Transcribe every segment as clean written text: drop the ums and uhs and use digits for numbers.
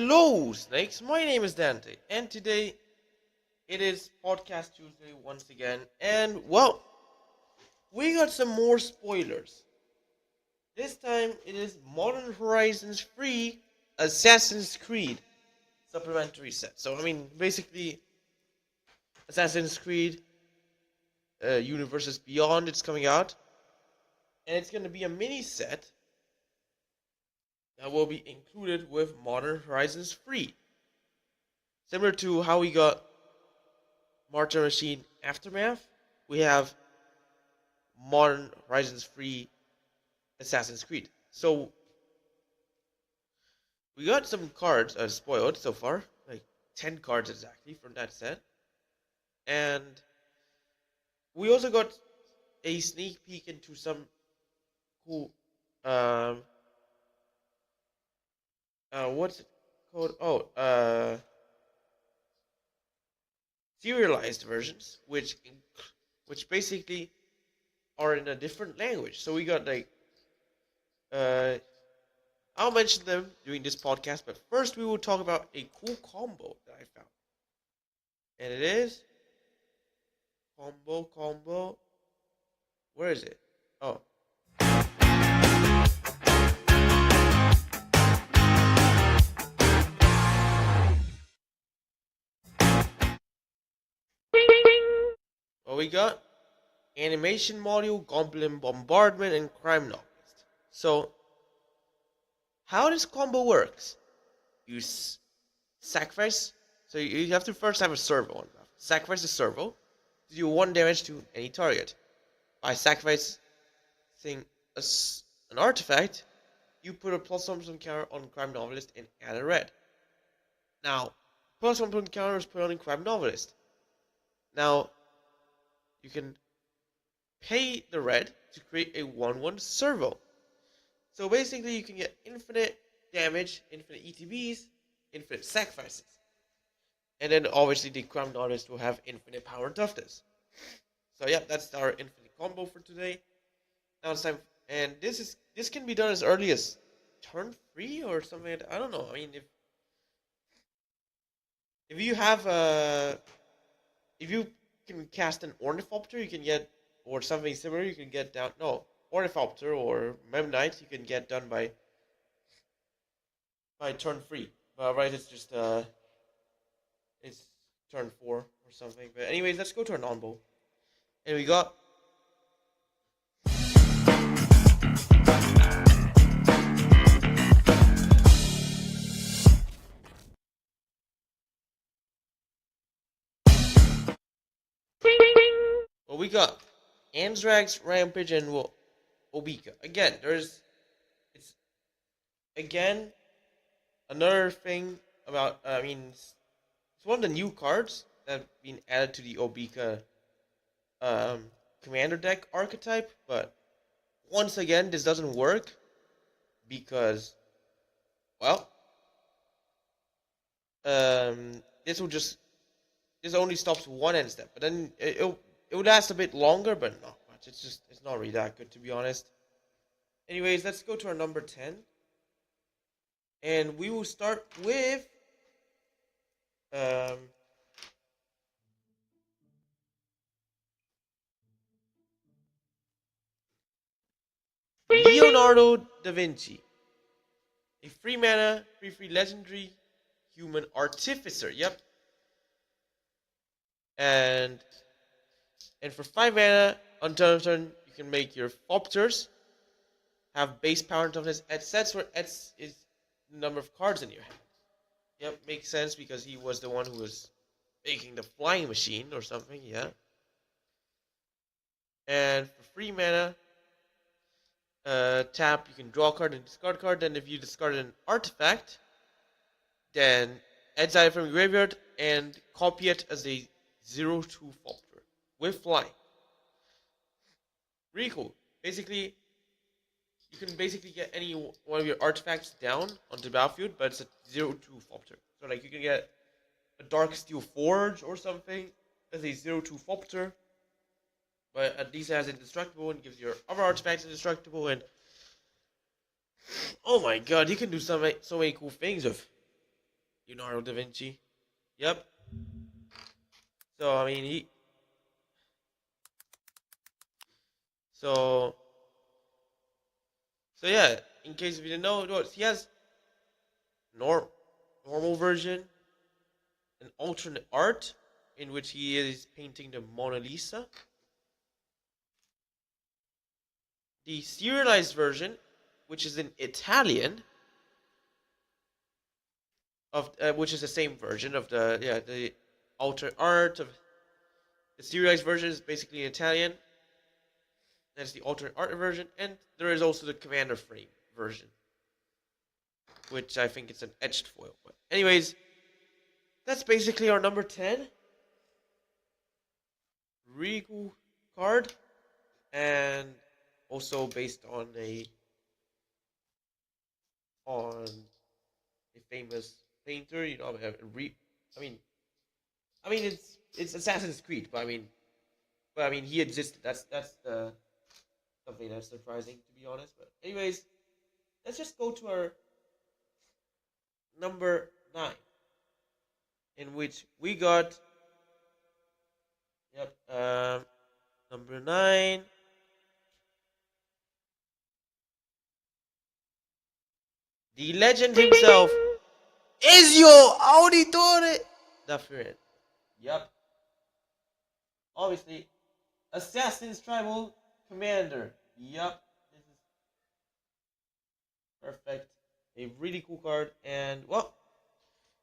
Hello, Snakes. My name is Dante, and today it is Podcast Tuesday once again. And well, we got some more spoilers. This time it is Modern Horizons free Assassin's Creed supplementary set. So, basically, Assassin's Creed Universes Beyond, it's coming out, and it's going to be a mini set that will be included with Modern Horizons free. Similar to how we got Martyr Machine Aftermath, we have Modern Horizons free Assassin's Creed. So we got some cards spoiled so far, like 10 cards exactly from that set. And we also got a sneak peek into some cool what's it called? Serialized versions, which basically are in a different language. So we got I'll mention them during this podcast, but first we will talk about a cool combo that I found, and it is combo. Where is it? Oh. Well, we got animation module, goblin bombardment, and crime novelist. So, how this combo works? You sacrifice. So you have to first have a servo. Sacrifice the servo to do 1 damage to any target. By sacrificing an artifact, you put a +1 counter on crime novelist and add a red. Now, +1 counter is put on crime novelist. Now, you can pay the red to create a 1/1 servo. So basically you can get infinite damage, infinite ETBs, infinite sacrifices. And then obviously the crime novelist will have infinite power and toughness. So yeah, that's our infinite combo for today. Now it's time, and this can be done as early as turn 3 or something like that. I don't know. I mean, if you have if you can cast an Ornithopter, you can get, or something similar, you can get down. No, Ornithopter or Memnite, you can get done by turn 3. But right, it's just it's turn 4 or something. But anyways, let's go to our non-bow, and we got. Well, we got Anthrax, Rampage, and Obika. Again, it's another thing about, it's one of the new cards that have been added to the Obika commander deck archetype, but once again, this doesn't work because, well, this only stops one end step, but then it would last a bit longer, but not much. It's not really that good, to be honest. Anyways, let's go to our number 10. And we will start with Leonardo da Vinci. A free mana, free legendary human artificer. Yep. And for 5 mana, on turn, you can make your Thopters have base power and toughness at sets where X is the number of cards in your hand. Yep, makes sense because he was the one who was making the flying machine or something, yeah. And for free mana, tap, you can draw a card and discard a card. Then if you discard an artifact, then exile it from your graveyard and copy it as a 0/2 Thopter with flying. Really cool. Basically, you can get any one of your artifacts down onto the battlefield, but it's a 0/2 Thopter. So like you can get a Dark Steel Forge or something as a 0/2 Thopter, but at least it has indestructible and gives your other artifacts indestructible. And oh my god, you can do so many cool things with Leonardo da Vinci. Yep. So I mean he. So so yeah. In case if you didn't know, he has normal version, an alternate art in which he is painting the Mona Lisa. The serialized version, which is in Italian, of which is the same version of the alternate art of the serialized version is basically in Italian. That's the alternate art version, and there is also the commander frame version, which I think it's an etched foil. But anyways, that's basically our number 10. Really cool card, and also based on a famous painter. You know, I mean, it's Assassin's Creed, but I mean he existed. That's the something that's surprising to be honest. But anyways, let's just go to our number 9, in which we got number 9. The legend himself, Ezio Auditore da Firenze. Yep. Obviously, Assassin's Tribal Commander. Yep. This is perfect. A really cool card. And, well,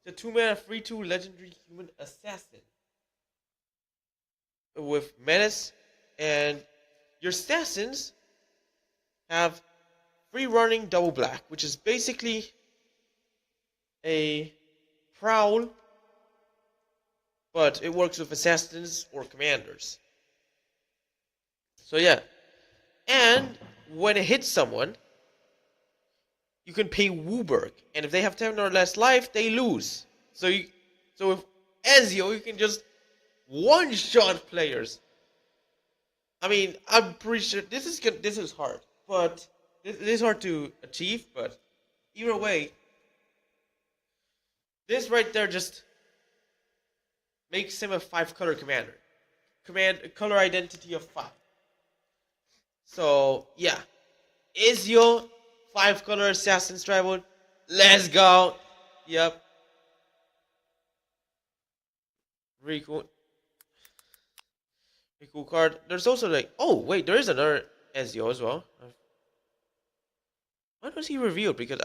it's a 2-mana 3/2 legendary human assassin with menace. And your assassins have free running double black, which is basically a prowl, but it works with assassins or commanders. So yeah, and when it hits someone, you can pay Wooburg, and if they have 10 or less life, they lose. So with Ezio, you can just one-shot players. I mean, I'm pretty sure this is hard, but this is hard to achieve. But either way, this right there just makes him a 5-color commander. Color identity of 5. So yeah, Ezio, 5-color Assassin's Tribal. Let's go. Yep. Really cool. Really cool card. There's also oh wait, there is another Ezio as well. When was he revealed? Because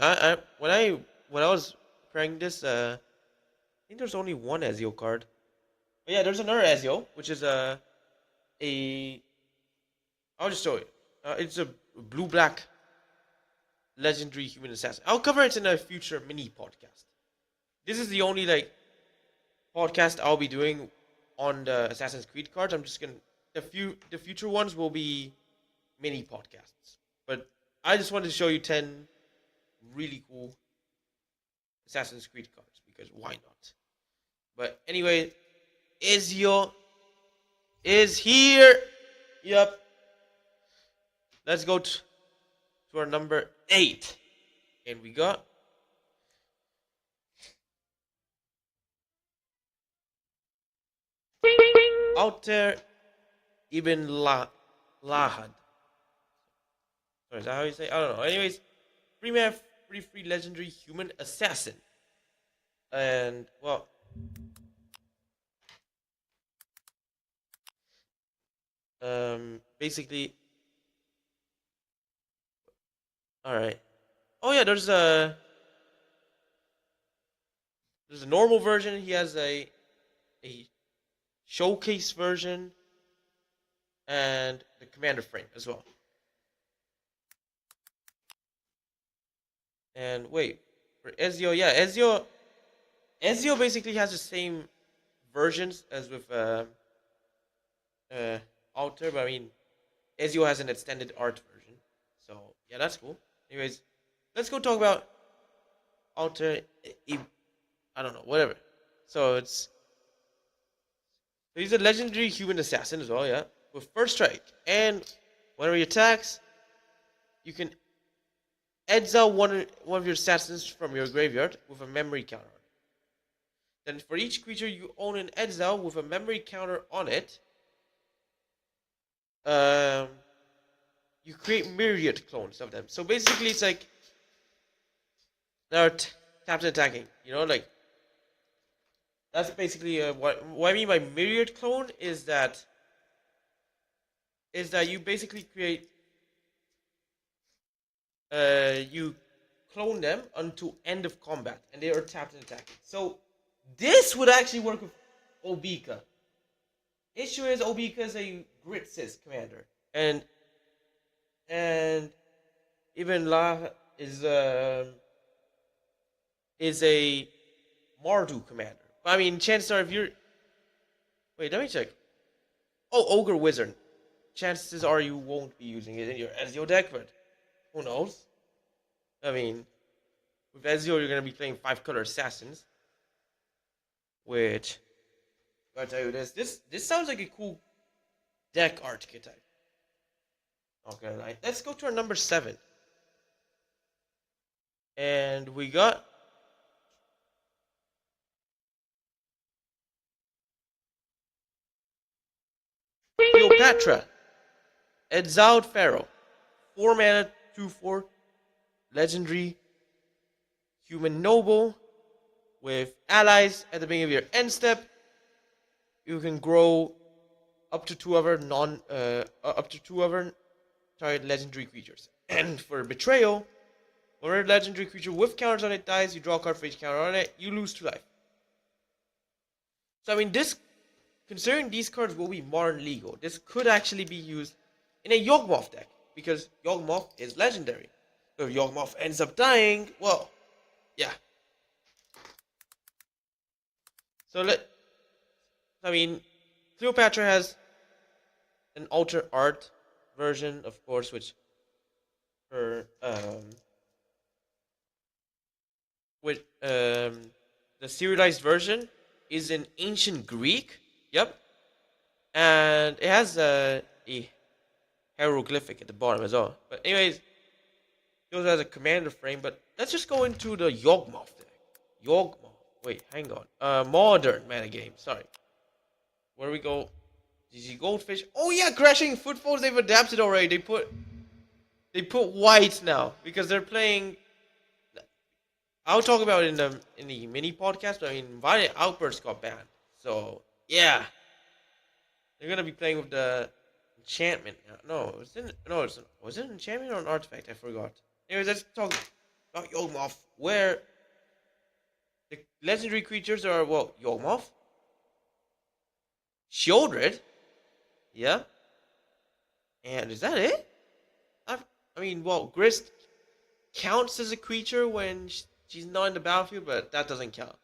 when I was preparing this, I think there's only one Ezio card. But yeah, there's another Ezio, which is a I'll just show you. It's a blue-black legendary human assassin. I'll cover it in a future mini podcast. This is the only podcast I'll be doing on the Assassin's Creed cards. I'm just gonna the future ones will be mini podcasts. But I just wanted to show you 10 really cool Assassin's Creed cards because why not? But anyway, Ezio is here. Yep. Let's go to our number 8. And we got Alter Ibn Lahad. Sorry, is that how you say it? I don't know. Anyways, free legendary human assassin. And, well, basically, alright. Oh yeah, there's a normal version. He has a showcase version and the commander frame as well. And wait, for Ezio, yeah, Ezio basically has the same versions as with Alter, but I mean, Ezio has an extended art version. So yeah, that's cool. Anyways, let's go talk about Alter. I don't know, whatever. So he's a legendary human assassin as well, yeah, with first strike. And whenever he attacks, you can exile one of your assassins from your graveyard with a memory counter. Then for each creature you own in exile with a memory counter on it, you create myriad clones of them. So basically, it's like they're tapped and attacking. You know, like that's basically what I mean by myriad clone is that you basically create you clone them until end of combat, and they are tapped and attacking. So this would actually work with Obika. Issue is Obika is a Grit Sys commander, and even La is a Mardu commander. I mean, chances are if you're wait, let me check. Oh, Ogre Wizard. Chances are you won't be using it in your Ezio deck, but who knows? I mean, with Ezio, you're gonna be playing 5-color assassins, which I gotta tell you this sounds like a cool deck archetype. Okay, right. Let's go to our number 7, and we got Cleopatra, Exiled Pharaoh, 4 mana, 2/4, legendary, human noble, with allies at the beginning of your end step. You can grow up to 2 other target legendary creatures. And for betrayal, whenever a legendary creature with counters on it dies, you draw a card for each counter on it. You lose 2 life. So I mean, considering these cards will be modern legal, this could actually be used in a Yawgmoth deck, because Yawgmoth is legendary. So if Yawgmoth ends up dying, well, yeah. So Cleopatra has an alter art version, of course, which the serialized version is in ancient Greek. Yep, and it has a hieroglyphic at the bottom as well. But anyways, it also has a commander frame. But let's just go into the Yawgmoth deck. Yawgmoth. Wait, hang on. Modern metagame. Sorry. Where we go? GG Goldfish. Oh yeah, Crashing Footfalls. They've adapted already. They put white now because they're playing. I'll talk about it in the mini podcast. But I mean, Violent Outburst got banned. So yeah, they're gonna be playing with the enchantment. No, was it enchantment or an artifact? I forgot. Anyways, let's talk about Yawgmoth, where the legendary creatures are Yawgmoth, Shieldred, yeah, and is that it? Grist counts as a creature when she's not in the battlefield, but that doesn't count,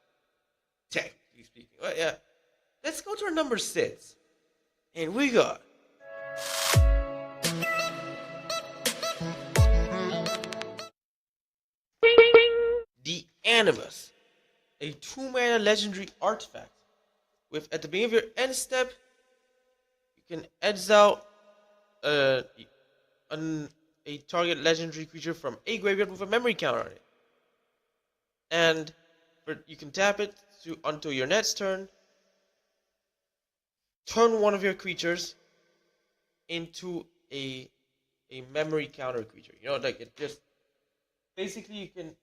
technically speaking. But yeah, let's go to our number 6, and we got the Animus, a 2-mana legendary artifact. With at the beginning of your end step, you can exile a target legendary creature from a graveyard with a memory counter on it, and you can tap it until your next turn. Turn one of your creatures into a memory counter creature. You know, like it just basically you can.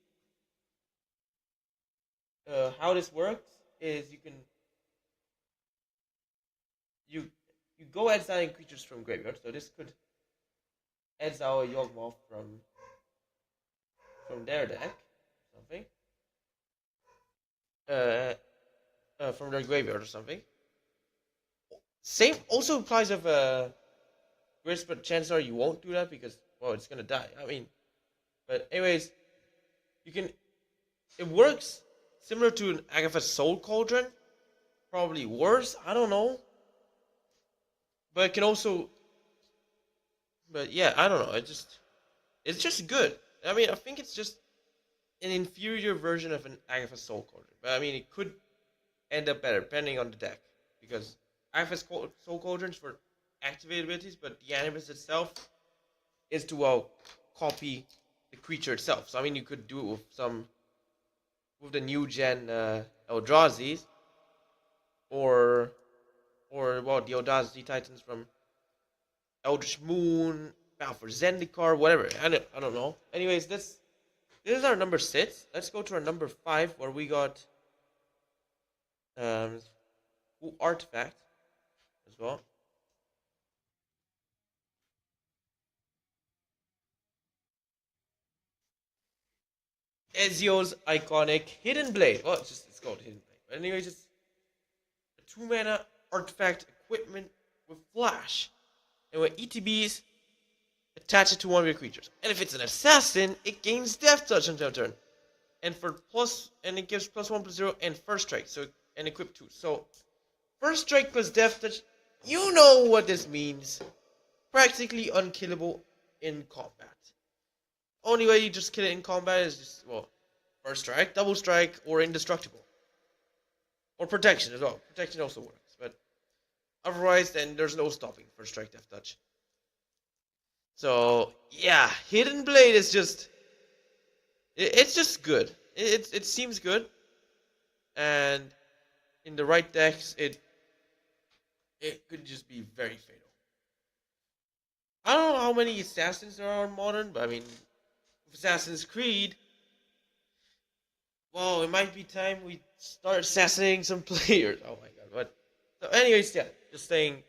How this works is you go exiling creatures from graveyard. So this could exile a Yawgmoth from their deck, something. From their graveyard or something. Same also applies of Grist, but chances are you won't do that because it's gonna die. I mean, but anyways, it works similar to an Agatha's Soul Cauldron, probably worse. I don't know. But it can also, but yeah, I don't know. It's just good. I mean, I think it's just an inferior version of an Agatha's Soul Cauldron. But I mean, it could end up better depending on the deck, because Agatha's Soul Cauldrons for activated abilities, but the Animus itself is to copy the creature itself. So I mean, you could do it with the new gen Eldrazi's, or well, the Audacity Titans from Eldritch Moon, Battle for Zendikar, whatever. I don't know. Anyways, this is our number 6. Let's go to our number 5, where we got cool artifact as well. Ezio's iconic Hidden Blade. Well, it's called Hidden Blade. But anyways, it's a 2-mana artifact equipment with flash. And when ETBs, attach it to one of your creatures. And if it's an assassin, it gains death touch until turn. And it gives +1/+0 and first strike. So and equip 2. So first strike plus death touch, you know what this means. Practically unkillable in combat. Only way you just kill it in combat is just, well, first strike, double strike, or indestructible. Or protection as well. Protection also works, but otherwise, then there's no stopping first strike, death touch. So, yeah, Hidden Blade is just, it's just good. It seems good, and in the right decks, it could just be very fatal. I don't know how many assassins there are in Modern, but I mean, Assassin's Creed, well, it might be time we start assassinating some players. Oh my god, but so anyways, yeah, just saying,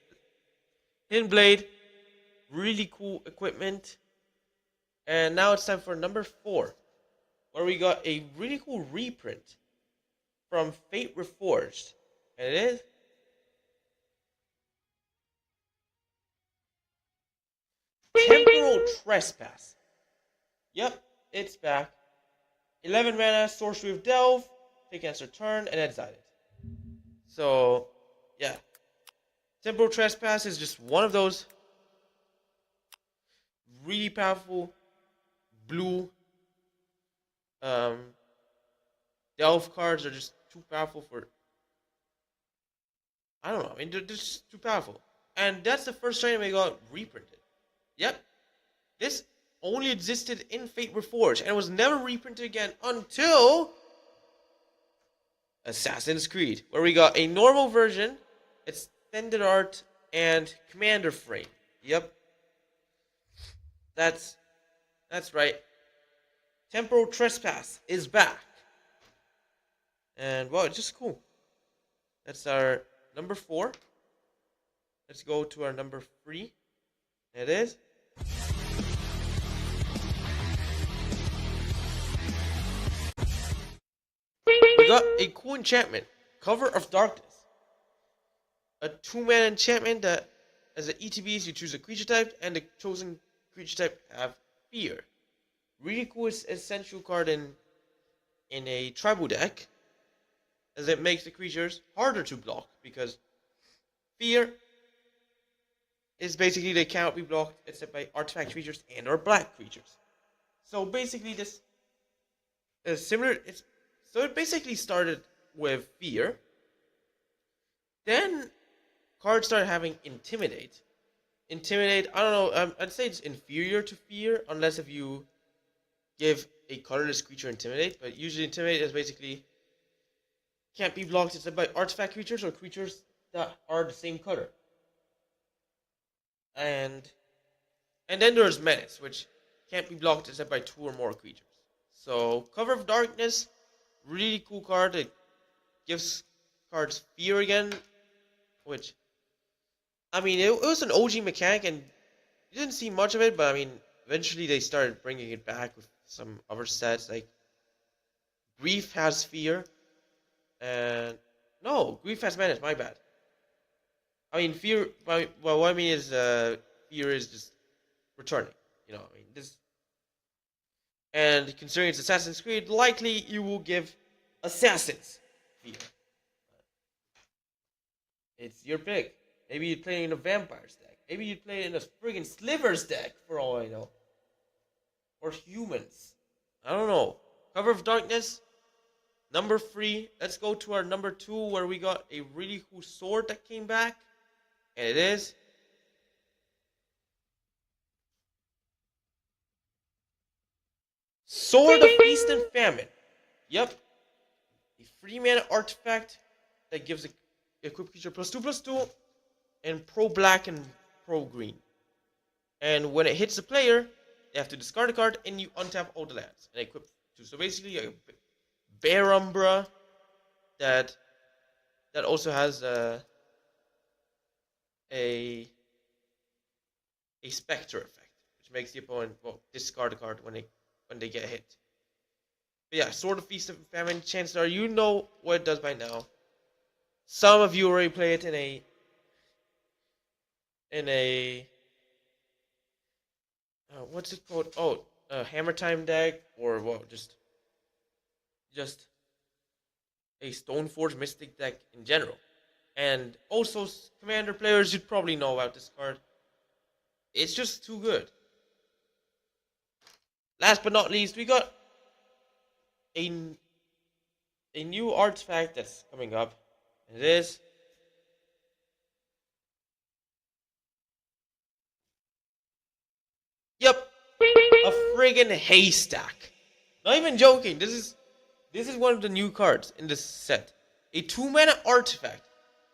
Hidden Blade, really cool equipment. And now it's time for number 4, where we got a really cool reprint from Fate Reforged. And it is Temporal Trespass. Yep, it's back. 11 mana, Sorcery of Delve, take answer turn, and exile it. So, yeah. Temporal Trespass is just one of those really powerful blue Delve cards. Are just too powerful for, I don't know, I mean, they're just too powerful. And that's the first time we got reprinted. Yep. This only existed in Fate Reforged and was never reprinted again until Assassin's Creed, where we got a normal version, extended art, and commander frame. Yep. That's right. Temporal Trespass is back. And, well, it's just cool. That's our number 4. Let's go to our number 3. It is we got a cool enchantment, Cover of Darkness. A 2-mana enchantment that, as an ETBs, you choose a creature type, and the chosen creature type have fear. Really cool essential card in a tribal deck, as it makes the creatures harder to block, because fear is basically they cannot be blocked except by artifact creatures and or black creatures. So basically this is similar. So it basically started with fear. Then cards started having intimidate. Intimidate, I don't know, I'd say it's inferior to fear, unless if you give a colorless creature intimidate. But usually intimidate is basically can't be blocked except by artifact creatures or creatures that are the same color. And then there's Menace, which can't be blocked except by 2 or more creatures. So Cover of Darkness, really cool card. It gives cards fear again, which, I mean, it was an OG mechanic, and you didn't see much of it, but I mean, eventually they started bringing it back with some other sets, like Grief has fear, and no, Grief has Menace, my bad. I mean, fear, well, what I mean is, fear is just returning, you know, I mean, this, and considering it's Assassin's Creed, likely you will give Assassins fear. It's your pick. Maybe you'd play it in a Vampires deck. Maybe you'd play it in a friggin' Slivers deck, for all I know. Or Humans. I don't know. Cover of Darkness, number 3. Let's go to our number 2, where we got a really cool sword that came back. And it is Sword of Feast and Famine. Yep. A 3-mana artifact that gives equip creature +2/+2 and pro black and pro green. And when it hits a player, they have to discard a card and you untap all the lands and equip 2. So basically, a Bear Umbra that also has a Spectre effect, which makes the opponent discard a card when they get hit. But yeah, Sword of Feast of Famine. Chances are you know what it does by now. Some of you already play it in a what's it called? Oh, Hammer Time deck, or just a Stoneforge Mystic deck in general. And also, Commander players, you'd probably know about this card. It's just too good. Last but not least, we got a new artifact that's coming up. And it is a friggin' haystack. Not even joking. This is one of the new cards in this set. A 2-mana artifact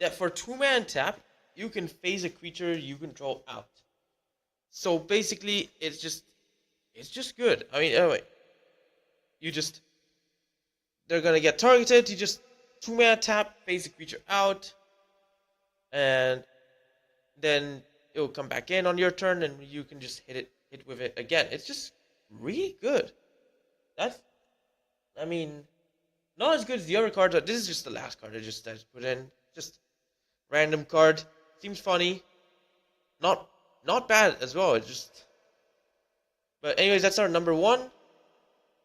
that for 2-mana tap, you can phase a creature you control out. So basically, it's just good. I mean, anyway, they're gonna get targeted. You just 2-mana tap, phase a creature out, and then it will come back in on your turn, and you can just hit with it again. It's just really good. I mean, not as good as the other cards, but this is just the last card I just put in. Just random card. Seems funny. Not bad as well. But anyways, that's our number 1.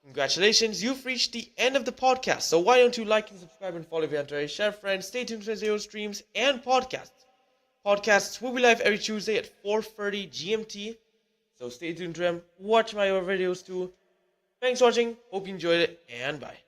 Congratulations, you've reached the end of the podcast. So why don't you like and subscribe and follow Vantage, share friends, stay tuned for Zero streams and podcasts. Podcasts will be live every Tuesday at 4:30 GMT. So stay tuned to them. Watch my other videos too. Thanks for watching. Hope you enjoyed it, and bye.